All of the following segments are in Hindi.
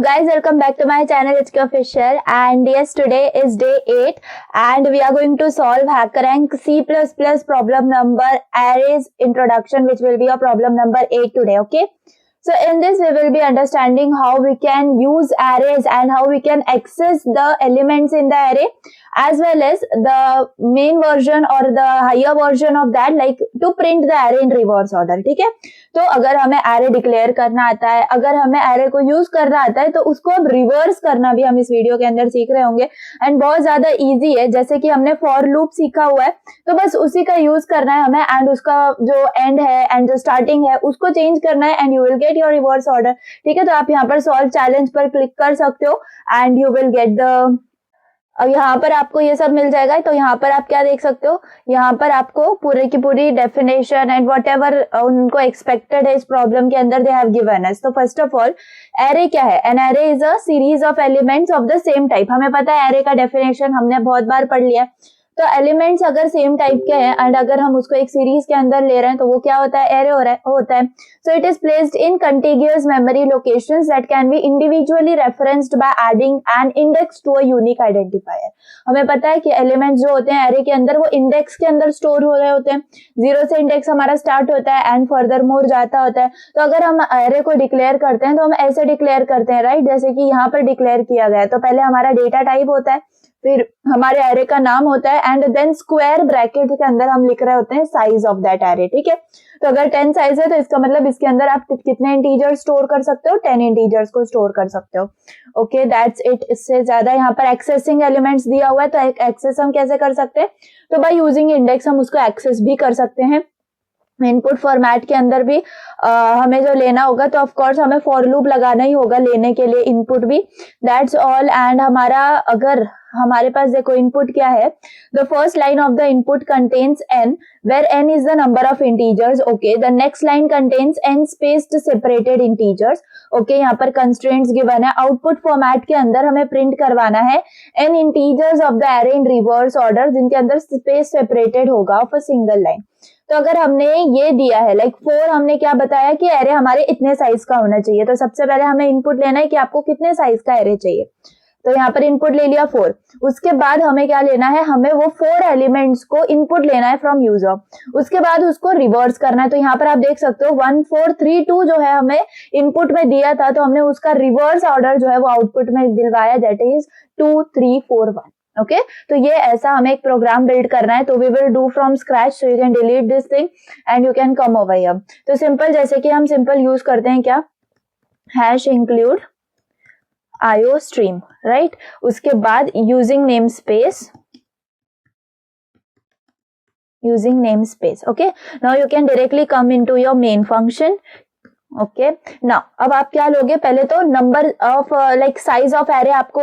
guys, welcome back to my channel HK Official, and yes, today is day 8 and we are going to solve HackerRank C++ problem number arrays introduction, which will be a problem number 8 today. Okay, so in this we will be understanding how we can use arrays and how we can access the elements in the array, as well as the main version or the higher version of that, like to print the array in reverse order. ठीक है, तो अगर हमें array डिक्लेयर करना आता है, अगर हमें array को यूज करना आता है, तो उसको अब रिवर्स करना भी हम इस वीडियो के अंदर सीख रहे होंगे एंड बहुत ज्यादा इजी है. जैसे कि हमने फॉर लूप सीखा हुआ है, तो बस उसी का यूज करना है हमें एंड उसका जो एंड है एंड जो स्टार्टिंग है उसको चेंज करना है and you will get your reverse order. ठीक है, तो आप यहाँ पर सॉल्व चैलेंज पर क्लिक कर सकते हो and you will get the, अब यहाँ पर आपको ये सब मिल जाएगा. तो यहाँ पर आप क्या देख सकते हो, यहाँ पर आपको पूरे की पूरी डेफिनेशन एंड वॉट एवर उनको एक्सपेक्टेड है इस प्रॉब्लम के अंदर दे हैव गिवन अस. तो फर्स्ट ऑफ ऑल एरे क्या है? An array is a series of elements of the same type. हमें पता है एरे का डेफिनेशन हमने बहुत बार पढ़ लिया है. तो एलिमेंट्स अगर सेम टाइप के हैं एंड अगर हम उसको एक सीरीज के अंदर ले रहे हैं तो वो क्या होता है? एरे होता है. So it is placed in contiguous memory locations that can be individually referenced by adding an index to a unique identifier. हमें पता है कि एलिमेंट्स जो होते हैं एरे के अंदर वो इंडेक्स के अंदर स्टोर हो रहे होते हैं. 0 से इंडेक्स हमारा स्टार्ट होता है एंड फर्दर मोर जाता होता है. तो अगर हम एरे को डिक्लेयर करते हैं तो हम ऐसे डिक्लेयर करते हैं, राइट? जैसे कि यहाँ पर डिक्लेयर किया गया है. तो पहले हमारा डेटा टाइप होता है, फिर हमारे एरे का नाम होता है एंड देन स्क्वायर ब्रैकेट के अंदर हम लिख रहे होते हैं साइज ऑफ दैट एरे. ठीक है, तो अगर 10 साइज है तो इसका मतलब इसके अंदर आप कितने इंटीजर्स स्टोर कर सकते हो? 10 इंटीजर्स को स्टोर कर सकते हो. Okay, that's it. इससे ज्यादा यहाँ पर एक्सेसिंग एलिमेंट्स दिया हुआ है, तो एक्सेस हम कैसे कर सकते हैं? तो बाय यूजिंग इंडेक्स हम उसको एक्सेस भी कर सकते हैं. इनपुट फॉर्मेट के अंदर भी हमें जो लेना होगा, तो ऑफ कोर्स हमें फॉर लूप लगाना ही होगा लेने के लिए इनपुट भी. That's all. एंड हमारा अगर हमारे पास देखो इनपुट क्या है, the first line of the input contains n where n is the number of integers. Okay, the next line contains n spaced separated integers. Okay, यहाँ पर constraints given है. आउटपुट फॉर्मेट के अंदर हमें प्रिंट करवाना है n integers of the array in reverse order, जिनके अंदर स्पेस सेपरेटेड होगा ऑफ अ सिंगल लाइन. तो अगर हमने ये दिया है लाइक 4, हमने क्या बताया कि एरे हमारे इतने साइज का होना चाहिए. तो सबसे पहले हमें इनपुट लेना है कि आपको कितने साइज का एरे चाहिए. तो यहाँ पर इनपुट ले लिया 4. उसके बाद हमें क्या लेना है? हमें वो 4 एलिमेंट्स को इनपुट लेना है फ्रॉम यूजर. उसके बाद उसको रिवर्स करना है. तो यहाँ पर आप देख सकते हो 1 4 3 2 जो है हमें इनपुट में दिया था, तो हमने उसका रिवर्स ऑर्डर जो है वो आउटपुट में दिलवाया, दैट इज 2 3 4 1. ओके, तो ये ऐसा हमें एक प्रोग्राम बिल्ड करना है. तो we will do from scratch, so you can delete this thing and you can come over here. तो सिंपल, जैसे कि हम सिंपल यूज करते हैं क्या, hash include IO stream, right? उसके बाद using namespace, okay? Now you can directly come into your main function. Okay, now अब आप क्या लोगे? पहले तो number of like size of array आपको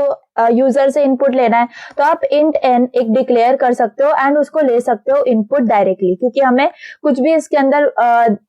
यूजर से इनपुट लेना है, तो आप इंट n एक डिक्लेयर कर सकते हो एंड उसको ले सकते हो इनपुट डायरेक्टली, क्योंकि हमें कुछ भी इसके अंदर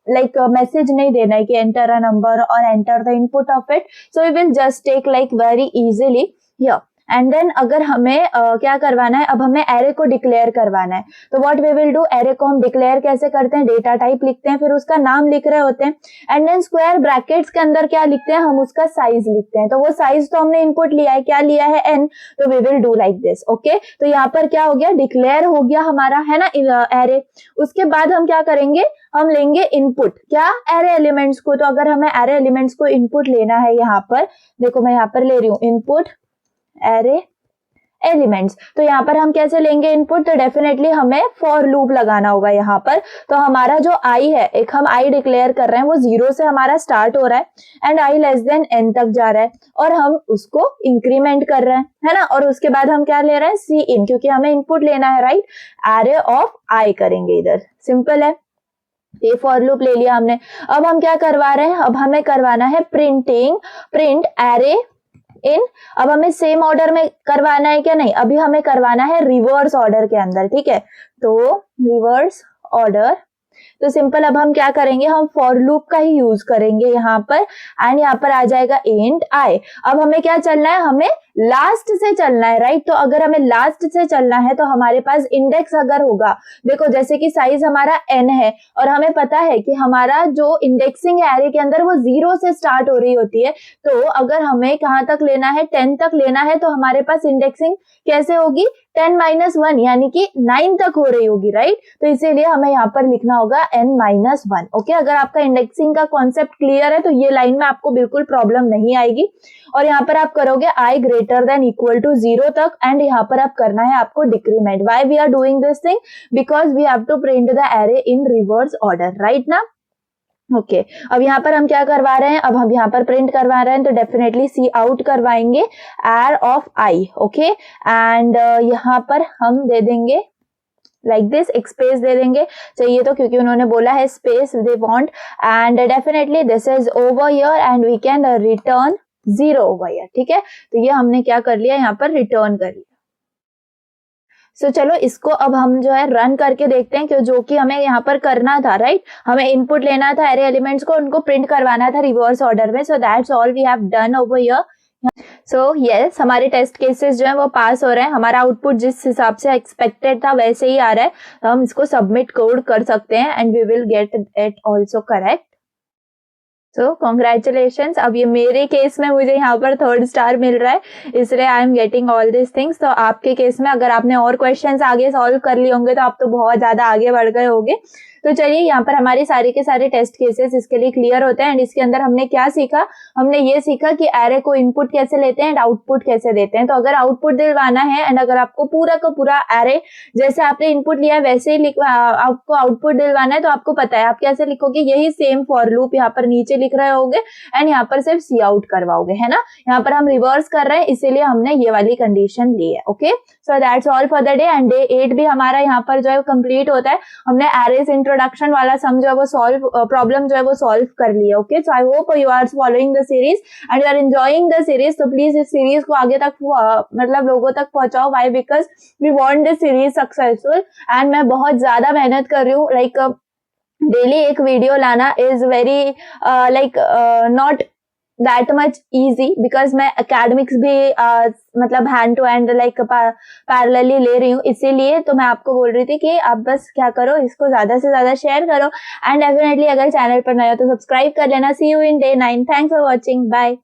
लाइक मैसेज नहीं देना है कि एंटर अ नंबर और enter the input of it. So we will just take like very easily here. And then अगर हमें क्या करवाना है, अब हमें एरे को डिक्लेयर करवाना है. तो what we will do, array को हम डिक्लेयर कैसे करते हैं? डेटा टाइप लिखते हैं, फिर उसका नाम लिख रहे होते हैं एंड देन स्क्वायर ब्रैकेट्स के अंदर क्या लिखते हैं? हम उसका साइज लिखते हैं. तो वो साइज तो हमने इनपुट लिया है, क्या लिया है? n. तो we will do like this. Okay, तो यहाँ पर क्या हो गया? डिक्लेयर हो गया हमारा, है ना, एरे. उसके बाद हम क्या करेंगे? हम लेंगे इनपुट, क्या? एरे एलिमेंट्स को. तो अगर हमें एरे एलिमेंट्स को इनपुट लेना है, यहाँ पर देखो मैं यहाँ पर ले रही हूँ इनपुट एरे एलिमेंट्स. तो यहाँ पर हम कैसे लेंगे इनपुट? तो डेफिनेटली हमें फॉर लूप लगाना होगा यहाँ पर. तो हमारा जो i है, एक हम i डिक्लेयर कर रहे हैं, वो 0 से हमारा स्टार्ट हो रहा है and i less than n तक जा रहा है और हम उसको इंक्रीमेंट कर रहे हैं, है ना. और उसके बाद हम क्या ले रहे हैं? सी इन, क्योंकि हमें इनपुट लेना है, राइट? एरे ऑफ i करेंगे इधर. सिंपल है, ये फॉर लूप ले लिया हमने. अब हम क्या करवा रहे हैं? अब हमें करवाना है प्रिंट एरे इन. अब हमें सेम ऑर्डर में करवाना है क्या? नहीं, अभी हमें करवाना है रिवर्स ऑर्डर के अंदर. ठीक है, तो रिवर्स ऑर्डर. तो सिंपल, अब हम क्या करेंगे? हम फॉर लूप का ही यूज करेंगे यहाँ पर एंड यहाँ पर आ जाएगा इंट i. अब हमें क्या चलना है? हमें लास्ट से चलना है, राइट। तो अगर हमें लास्ट से चलना है तो हमारे पास इंडेक्स अगर होगा, देखो जैसे कि साइज हमारा n है और हमें पता है कि हमारा जो इंडेक्सिंग एरे के अंदर वो 0 से स्टार्ट हो रही होती है, तो अगर हमें कहाँ तक लेना है, 10 तक लेना है, तो हमारे पास इंडेक्सिंग कैसे होगी, 10 - 1 यानी कि 9 तक हो रही होगी, राइट। तो इसीलिए हमें यहाँ पर लिखना होगा n - 1। ओके, अगर आपका इंडेक्सिंग का कॉन्सेप्ट क्लियर है तो ये लाइन में आपको बिल्कुल प्रॉब्लम नहीं आएगी। और यहाँ पर आप करोगे i greater than equal to 0 तक, एंड यहाँ पर आप करना है आपको decrement. Why we are doing this thing, because we have to print the array in reverse order, right ना। ओके अब यहाँ पर हम क्या करवा रहे हैं, अब हम यहाँ पर प्रिंट करवा रहे हैं तो डेफिनेटली सी आउट करवाएंगे arr of i. Okay, and यहाँ पर हम दे देंगे लाइक दिस, एक स्पेस दे देंगे, चाहिए तो, क्योंकि उन्होंने बोला है space they want, and definitely this is over here and we can return 0 over here. ठीक है, तो ये हमने क्या कर लिया, यहाँ पर रिटर्न कर लिया। सो चलो इसको अब हम जो है रन करके देखते हैं, जो कि हमें यहाँ पर करना था, राइट। हमें इनपुट लेना था एरे एलिमेंट्स को, उनको प्रिंट करवाना था रिवर्स ऑर्डर में। So that's all we have done over here. So yes, हमारे टेस्ट केसेस जो है वो पास हो रहे हैं, हमारा आउटपुट जिस हिसाब से एक्सपेक्टेड था वैसे ही आ रहा है, तो हम इसको सबमिट कोड कर सकते हैं and we will get it also correct. So congratulations. अब ये मेरे केस में मुझे यहाँ पर 3rd स्टार मिल रहा है, इसलिए I am getting all this things. तो आपके केस में अगर आपने और क्वेश्चंस आगे सॉल्व कर लिए होंगे तो आप तो बहुत ज्यादा आगे बढ़ गए होंगे। तो चलिए यहाँ पर हमारे सारे के सारे टेस्ट केसेस इसके लिए क्लियर होते हैं। एंड इसके अंदर हमने क्या सीखा, हमने ये सीखा कि एरे को इनपुट कैसे लेते हैं एंड आउटपुट कैसे देते हैं। तो अगर आउटपुट दिलवाना है एंड अगर आपको पूरा का पूरा एरे जैसे आपने इनपुट लिया है वैसे ही आपको आउटपुट दिलवाना है, तो आपको पता है आप कैसे लिखोगे, यही सेम फॉर लूप यहाँ पर नीचे लिख रहे होगे एंड यहाँ पर सिर्फ सी आउट करवाओगे, है ना। यहाँ पर हम रिवर्स कर रहे हैं इसीलिए हमने ये वाली कंडीशन ली है। Okay, so that's all for the day. And day 8 भी हमारा यहाँ पर जो है कंप्लीट होता है। हमने एरेज इंट्रोडक्शन वाला सम जो है वो प्रॉब्लम जो है वो सॉल्व कर लिया। Okay, so I hope you are following the series and you are enjoying the series. तो प्लीज इस सीरीज को आगे तक मतलब लोगों तक पहुंचाओ। Why, because we want this series successful and मैं बहुत ज्यादा मेहनत कर रही हूँ। लाइक डेली एक वीडियो लाना is very like not that much easy, because मैं एकेडमिक्स भी मतलब hand to hand like parallelly ले रही हूँ, इसीलिए तो मैं आपको बोल रही थी कि आप बस क्या करो, इसको ज्यादा से ज्यादा शेयर करो एंड डेफिनेटली अगर चैनल पर नए हो तो सब्सक्राइब कर लेना। See you in day 9। Thanks for watching, bye.